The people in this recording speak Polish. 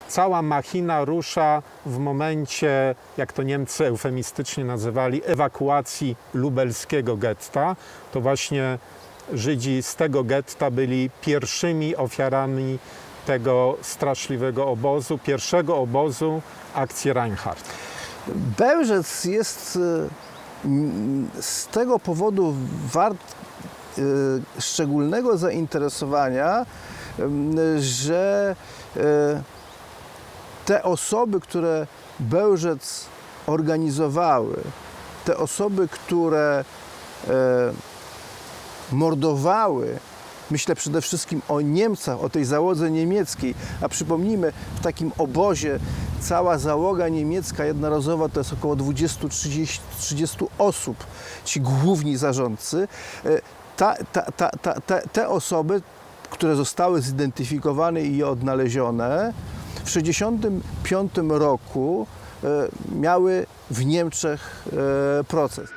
cała machina rusza w momencie, jak to Niemcy eufemistycznie nazywali, ewakuacji lubelskiego getta. To właśnie Żydzi z tego getta byli pierwszymi ofiarami tego straszliwego obozu, pierwszego obozu akcji Reinhardt. Bełżec jest z tego powodu wart szczególnego zainteresowania, że te osoby, które Bełżec organizowały, te osoby, które mordowały, myślę przede wszystkim o Niemcach, o tej załodze niemieckiej, a przypomnijmy, w takim obozie cała załoga niemiecka jednorazowa to jest około 20-30 osób, ci główni zarządcy. Te osoby, które zostały zidentyfikowane i odnalezione, w 1965 roku miały w Niemczech proces.